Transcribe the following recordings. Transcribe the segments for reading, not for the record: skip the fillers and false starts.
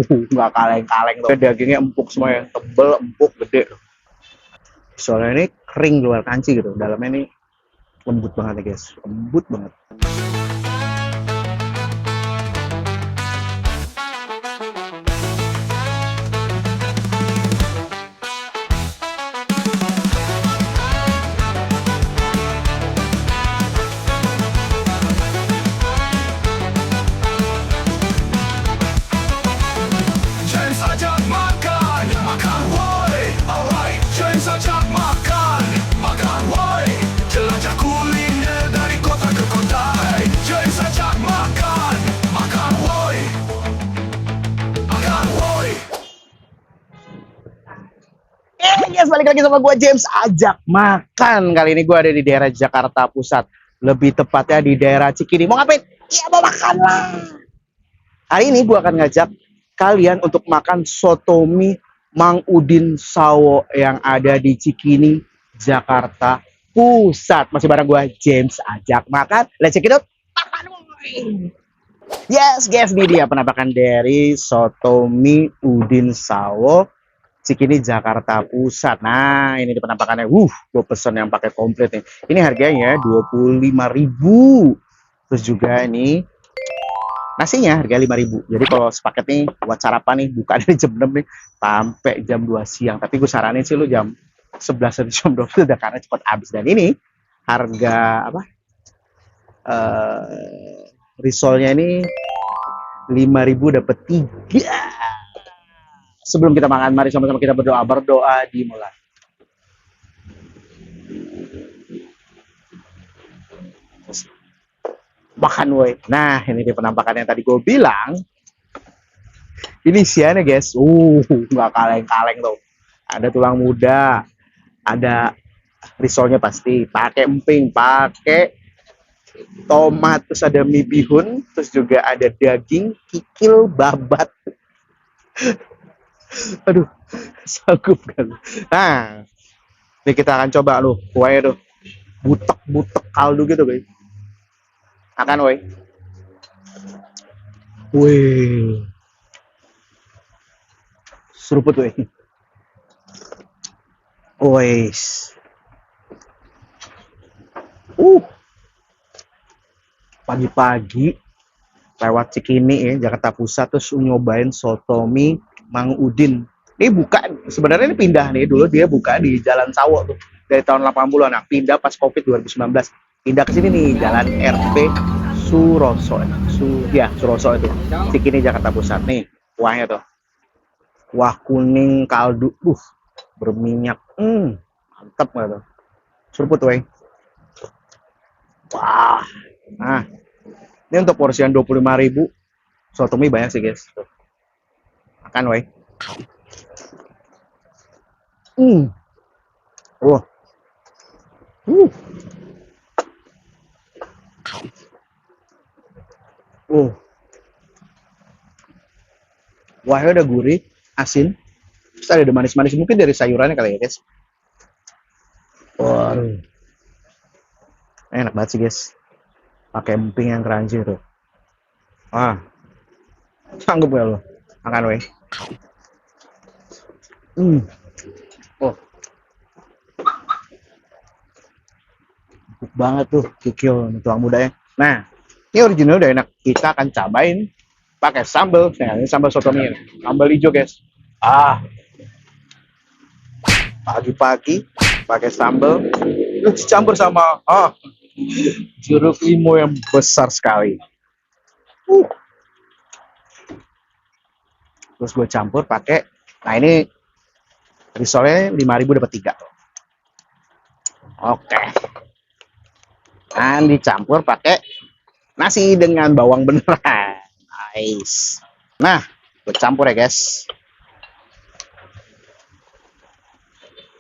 Nggak kaleng-kaleng tuh. Dagingnya empuk semua ya, tebel, empuk, gede. Soalnya ini kering luar kanci gitu, dalamnya ini lembut banget ya guys, lembut banget. James ajak makan, makan woi. Alright, James ajak makan, makan woi. Jelajah kuliner dari kota ke kota. Hey, James ajak makan, makan woi. Makan woi. Guys, balik lagi sama gue James ajak makan. Kali ini gue ada di daerah Jakarta Pusat, lebih tepatnya di daerah Cikini. Mau ngapain? Ya mau makan lah. Hari ini gue akan ngajak kalian untuk makan soto mie Mang Udin Sawo yang ada di Cikini, Jakarta Pusat. Masih bareng gue James ajak makan. Let's check it out. Makan woy. Yes, guys, ini dia penampakan dari soto mie Udin Sawo Cikini, Jakarta Pusat. Nah, ini di penampakannya. Gue pesen yang pakai komplit nih. Ini harganya 25.000. Terus juga ini nasinya harga 5.000. Jadi kalau sepaket nih buat sarapan nih buka dari jam 6 nih sampai jam 2 siang. Tapi gue saranin sih lu jam 11 atau jam 12 udah karena cepat habis. Dan ini harga apa? Risolnya ini 5.000 dapat 3. Sebelum kita makan, mari sama-sama kita berdoa. Berdoa dimulai. Makan woi. Nah, ini dia penampakan yang tadi gue bilang. Ini isiannya guys. Nggak kaleng-kaleng tuh. Ada tulang muda, ada risolnya pasti, pakai emping, pakai tomat, terus ada mie bihun, terus juga ada daging, kikil, babat. Aduh, sanggup kan. Nah, ini kita akan coba loh, kuahnya tuh butek-butek kaldu gitu guys. Makan woi. Wih. Seruput woi. Wis. Pagi-pagi lewat Cikini ya, Jakarta Pusat, terus nyobain soto mie Mang Udin. Ini buka, sebenarnya ini pindah nih, dulu dia buka di Jalan Sawo tuh dari tahun 80-an. Nah, pindah pas Covid 2019. Pindah ke sini nih, Jalan RP Suroso. Suroso itu. Cikini, Jakarta Pusat nih. Kuahnya tuh. Kuah kuning kaldu, berminyak. Mantap nggak tuh? Seruput weh. Wah. Nah, ini untuk porsian 25.000. Soto mie banyak sih guys. Tuh. Makan weh. Wah. Wahnya udah gurih, asin. Terus ada manis-manis mungkin dari sayurannya kali ya guys. Wah. Enak banget sih guys. Pakai emping yang crunchy tuh. Sanggup gak lo? Makan weh. Empuk banget tuh kikil tulang mudanya. Nah, ini original udah enak. Kita akan cobain pakai sambal. Nah, ini sambal soto mie. Sambal hijau guys. Pagi-pagi pakai sambal. Terus dicampur sama jeruk limau yang besar sekali. Terus gue campur pakai, nah ini risolnya 5.000 dapat 3 tuh. Oke. Dan dicampur pakai nasi dengan bawang beneran. Nice. Nah, gue campur ya guys.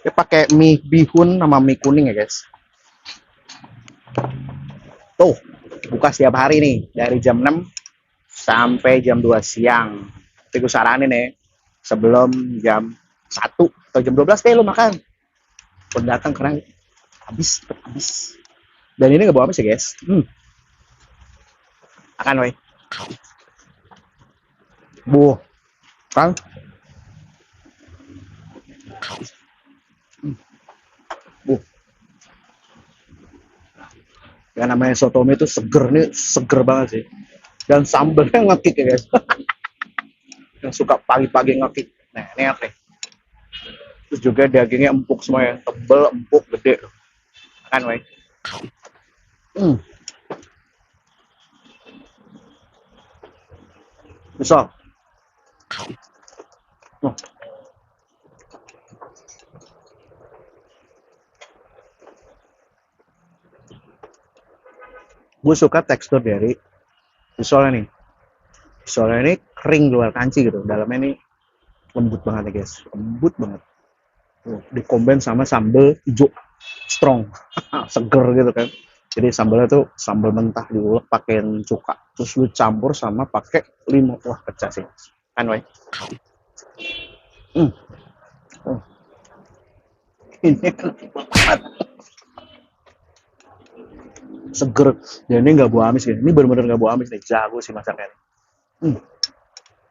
Dia pakai mie bihun sama mie kuning ya guys. Tuh, buka setiap hari nih dari jam 6 sampai jam 2 siang. Tapi gue saranin ya, sebelum jam 1 atau jam 12 deh lo makan. Pendatang karena habis. Dan ini nggak bawa habis ya guys. Makan weh. Kan? Uh, yang namanya soto mie itu seger nih, seger banget sih. Dan sambelnya ngekik ya guys. Yang suka pagi-pagi ngekik. Nah, ini apa? Terus juga dagingnya empuk semua ya, tebel, empuk, gede. Kan, weh. Misal. Oh. Gue suka tekstur dari misalnya nih. Misalnya ini kering luar kanci gitu. Dalamnya ini lembut banget ya guys. Lembut banget. Dikombin sama sambal hijau strong. Seger gitu kan. Jadi sambalnya tuh sambal mentah diulek pakein cuka. Terus lu campur sama pakai limo. Wah, pecah sih. Kan, weh. Oh. Ini enak banget. Seger. Dan ini nggak bau amis ya. Ini bener-bener nggak bau amis nih. Jago sih masaknya.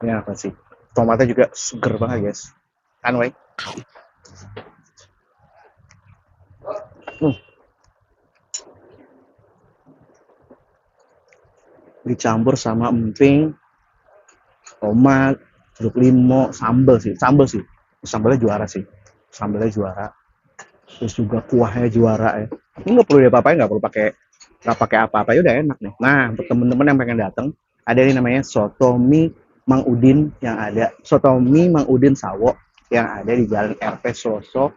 Ini apa sih? Tomatnya juga seger banget guys. Kan, weh. Dicampur sama emping, tomat, jeruk limo, sambal sih. Sambalnya juara sih. Sambalnya juara. Terus juga kuahnya juara ya. Ini nggak perlu diapa-apain, nggak pakai apa-apa ya udah enak nih. Nah, untuk temen-temen yang pengen datang, ada ini namanya soto mie Mang Udin soto mie Mang Udin Sawo yang ada di Jalan RP Sosok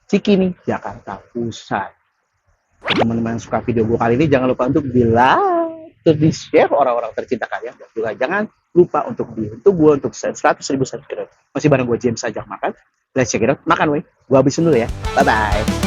Cikini, Jakarta Pusat. Teman-teman yang suka video gue kali ini jangan lupa untuk like, terus di share orang-orang tercinta kalian, dan juga jangan lupa untuk dibantu gue untuk 100.000 subscriber. Masih bareng gue James Ajak Makan. Let's check it out. Makan weh. Gue habisin dulu ya. Bye bye.